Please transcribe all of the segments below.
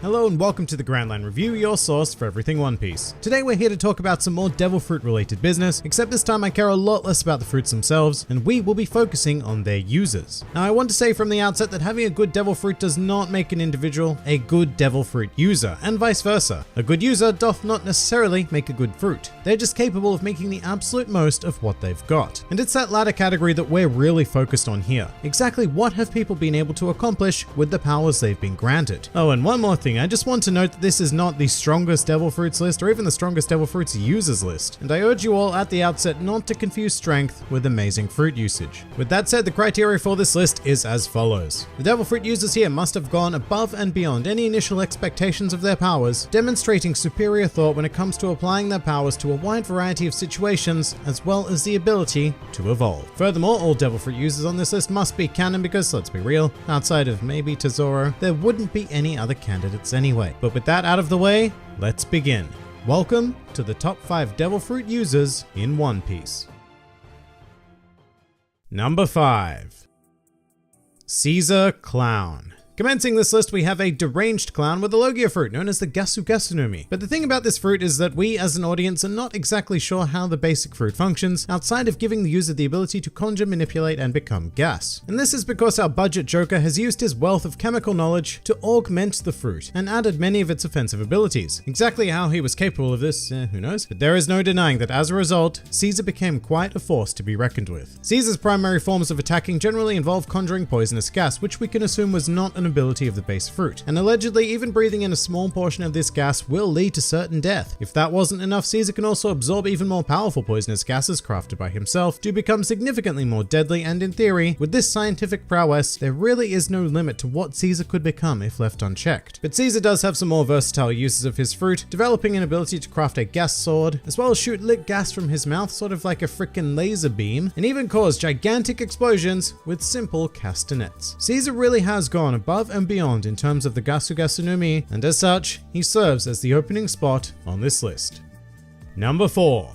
Hello and welcome to the Grand Line Review, your source for everything One Piece. Today we're here to talk about some more devil fruit related business, except this time I care a lot less about the fruits themselves, and we will be focusing on their users. Now I want to say from the outset that having a good devil fruit does not make an individual a good devil fruit user, and vice versa. A good user doth not necessarily make a good fruit. They're just capable of making the absolute most of what they've got. And it's that latter category that we're really focused on here. Exactly what have people been able to accomplish with the powers they've been granted. Oh, and one more thing, I just want to note that this is not the strongest devil fruits list or even the strongest devil fruits users list, and I urge you all at the outset not to confuse strength with amazing fruit usage. With that said, the criteria for this list is as follows. The devil fruit users here must have gone above and beyond any initial expectations of their powers, demonstrating superior thought when it comes to applying their powers to a wide variety of situations, as well as the ability to evolve. Furthermore, all devil fruit users on this list must be canon because, let's be real, outside of maybe Tesoro, there wouldn't be any other candidates anyway. But with that out of the way, let's begin. Welcome to the top 5 devil fruit users in One Piece. Number 5. Caesar Clown. Commencing this list, we have a deranged clown with a Logia fruit known as the Gasu Gasu no Mi. But the thing about this fruit is that we as an audience are not exactly sure how the basic fruit functions outside of giving the user the ability to conjure, manipulate, and become gas. And this is because our budget Joker has used his wealth of chemical knowledge to augment the fruit and added many of its offensive abilities. Exactly how he was capable of this, who knows? But there is no denying that as a result, Caesar became quite a force to be reckoned with. Caesar's primary forms of attacking generally involve conjuring poisonous gas, which we can assume was not an ability of the base fruit, and allegedly even breathing in a small portion of this gas will lead to certain death. If that wasn't enough, Caesar can also absorb even more powerful poisonous gases crafted by himself to become significantly more deadly, and in theory, with this scientific prowess, there really is no limit to what Caesar could become if left unchecked. But Caesar does have some more versatile uses of his fruit, developing an ability to craft a gas sword, as well as shoot lit gas from his mouth, sort of like a frickin' laser beam, and even cause gigantic explosions with simple castanets. Caesar really has gone above and beyond in terms of the Gasu Gasu no Mi, and as such, he serves as the opening spot on this list. Number 4.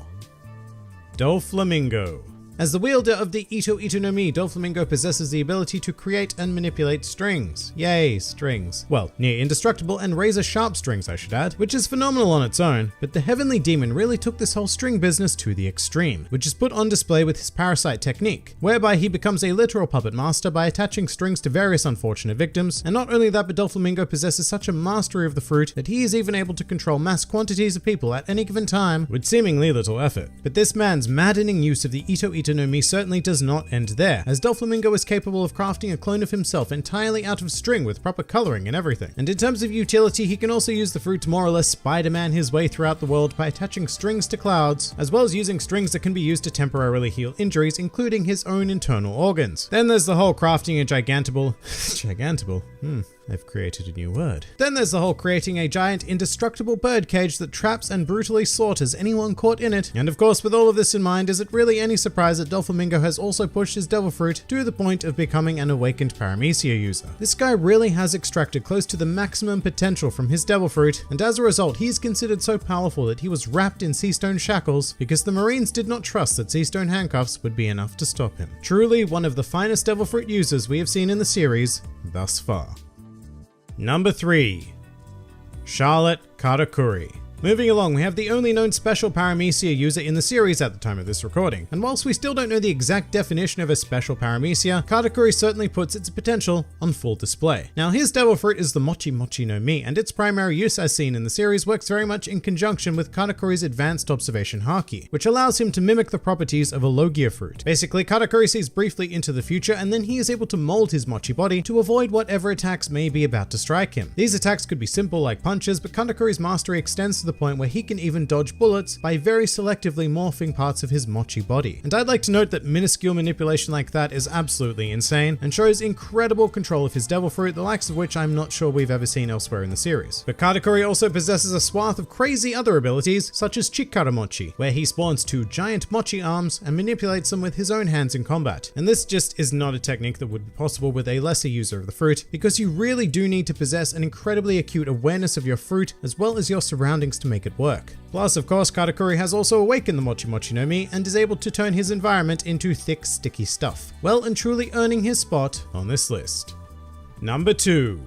Doflamingo. As the wielder of the Ito Ito no Mi, Doflamingo possesses the ability to create and manipulate strings. Yay, strings. Well, near indestructible and razor sharp strings, I should add, which is phenomenal on its own, but the Heavenly Demon really took this whole string business to the extreme, which is put on display with his parasite technique, whereby he becomes a literal puppet master by attaching strings to various unfortunate victims, and not only that, but Doflamingo possesses such a mastery of the fruit that he is even able to control mass quantities of people at any given time with seemingly little effort. But this man's maddening use of the Ito Ito no Mi certainly does not end there, as Doflamingo is capable of crafting a clone of himself entirely out of string with proper coloring and everything. And in terms of utility, he can also use the fruit to more or less Spider-Man his way throughout the world by attaching strings to clouds, as well as using strings that can be used to temporarily heal injuries, including his own internal organs. Then there's the whole crafting a gigantable, I've created a new word. Then there's the whole creating a giant indestructible birdcage that traps and brutally slaughters anyone caught in it. And of course, with all of this in mind, is it really any surprise that Doflamingo has also pushed his devil fruit to the point of becoming an awakened Paramecia user? This guy really has extracted close to the maximum potential from his devil fruit, and as a result, he's considered so powerful that he was wrapped in sea stone shackles because the Marines did not trust that sea stone handcuffs would be enough to stop him. Truly one of the finest devil fruit users we have seen in the series thus far. Number 3. Charlotte Katakuri. Moving along, we have the only known special Paramecia user in the series at the time of this recording, and whilst we still don't know the exact definition of a special Paramecia, Katakuri certainly puts its potential on full display. Now his devil fruit is the Mochi Mochi no Mi, and its primary use as seen in the series works very much in conjunction with Katakuri's advanced observation Haki, which allows him to mimic the properties of a Logia fruit. Basically, Katakuri sees briefly into the future, and then he is able to mold his Mochi body to avoid whatever attacks may be about to strike him. These attacks could be simple like punches, but Katakuri's mastery extends to the point where he can even dodge bullets by very selectively morphing parts of his Mochi body. And I'd like to note that minuscule manipulation like that is absolutely insane and shows incredible control of his devil fruit, the likes of which I'm not sure we've ever seen elsewhere in the series. But Katakuri also possesses a swath of crazy other abilities, such as Chikara Mochi, where he spawns 2 giant Mochi arms and manipulates them with his own hands in combat. And this just is not a technique that would be possible with a lesser user of the fruit, because you really do need to possess an incredibly acute awareness of your fruit as well as your surroundings to make it work. Plus, of course, Katakuri has also awakened the Mochi Mochi no Mi and is able to turn his environment into thick, sticky stuff, well and truly earning his spot on this list. Number 2.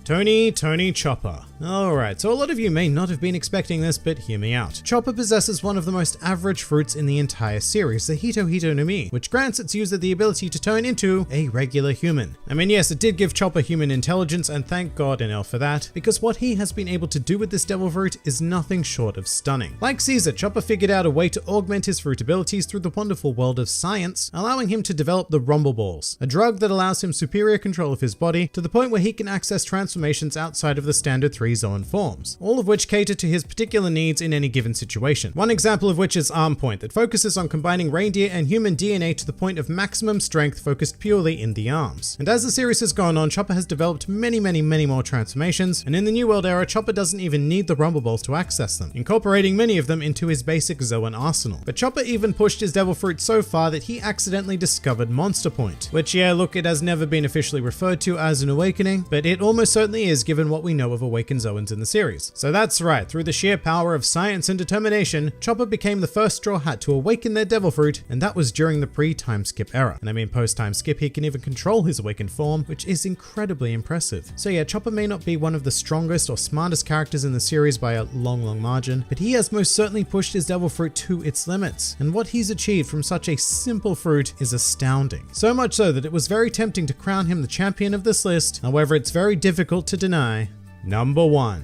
Tony Chopper. Alright, so a lot of you may not have been expecting this, but hear me out. Chopper possesses one of the most average fruits in the entire series, the Hito Hito no Mi, which grants its user the ability to turn into a regular human. I mean, yes, it did give Chopper human intelligence, and thank God NL for that, because what he has been able to do with this devil fruit is nothing short of stunning. Like Caesar, Chopper figured out a way to augment his fruit abilities through the wonderful world of science, allowing him to develop the Rumble Balls, a drug that allows him superior control of his body to the point where he can access transformations outside of the standard 3 Zoan forms, all of which cater to his particular needs in any given situation. One example of which is Arm Point, that focuses on combining reindeer and human DNA to the point of maximum strength focused purely in the arms. And as the series has gone on, Chopper has developed many more transformations, and in the New World era, Chopper doesn't even need the Rumble Balls to access them, incorporating many of them into his basic Zoan arsenal. But Chopper even pushed his devil fruit so far that he accidentally discovered Monster Point, which, yeah, look, it has never been officially referred to as an awakening, but it almost certainly is given what we know of awakened Zoans in the series. So that's right, through the sheer power of science and determination, Chopper became the first Straw Hat to awaken their devil fruit, and that was during the pre-time skip era. And I mean, post-time skip, he can even control his awakened form, which is incredibly impressive. So yeah, Chopper may not be one of the strongest or smartest characters in the series by a long margin, but he has most certainly pushed his devil fruit to its limits, and what he's achieved from such a simple fruit is astounding. So much so that it was very tempting to crown him the champion of this list. However, it's very difficult to deny. Number 1.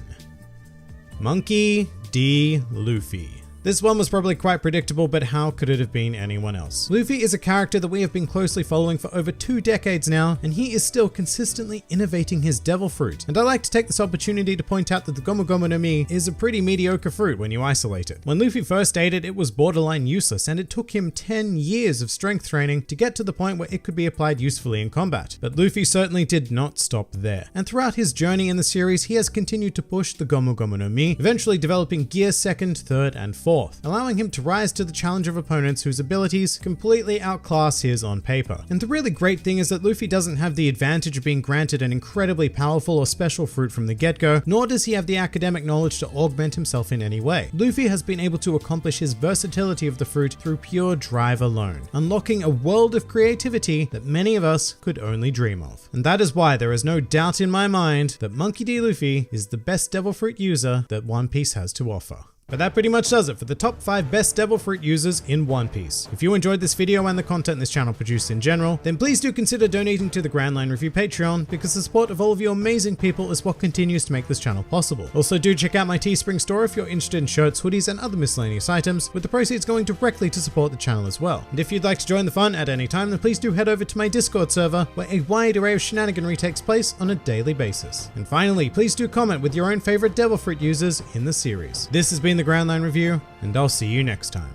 Monkey D. Luffy. This one was probably quite predictable, but how could it have been anyone else? Luffy is a character that we have been closely following for over 2 decades now, and he is still consistently innovating his devil fruit. And I like to take this opportunity to point out that the Gomu Gomu no Mi is a pretty mediocre fruit when you isolate it. When Luffy first ate it, it was borderline useless, and it took him 10 years of strength training to get to the point where it could be applied usefully in combat. But Luffy certainly did not stop there. And throughout his journey in the series, he has continued to push the Gomu Gomu no Mi, eventually developing Gear 2nd, 3rd, and 4th. Allowing him to rise to the challenge of opponents whose abilities completely outclass his on paper. And the really great thing is that Luffy doesn't have the advantage of being granted an incredibly powerful or special fruit from the get-go, nor does he have the academic knowledge to augment himself in any way. Luffy has been able to accomplish his versatility of the fruit through pure drive alone, unlocking a world of creativity that many of us could only dream of. And that is why there is no doubt in my mind that Monkey D. Luffy is the best devil fruit user that One Piece has to offer. But that pretty much does it for the top 5 best devil fruit users in One Piece. If you enjoyed this video and the content this channel produced in general, then please do consider donating to the Grand Line Review Patreon, because the support of all of you amazing people is what continues to make this channel possible. Also, do check out my Teespring store if you're interested in shirts, hoodies, and other miscellaneous items, with the proceeds going directly to support the channel as well. And if you'd like to join the fun at any time, then please do head over to my Discord server, where a wide array of shenaniganry takes place on a daily basis. And finally, please do comment with your own favorite devil fruit users in the series. This has been the Grand Line Review, and I'll see you next time.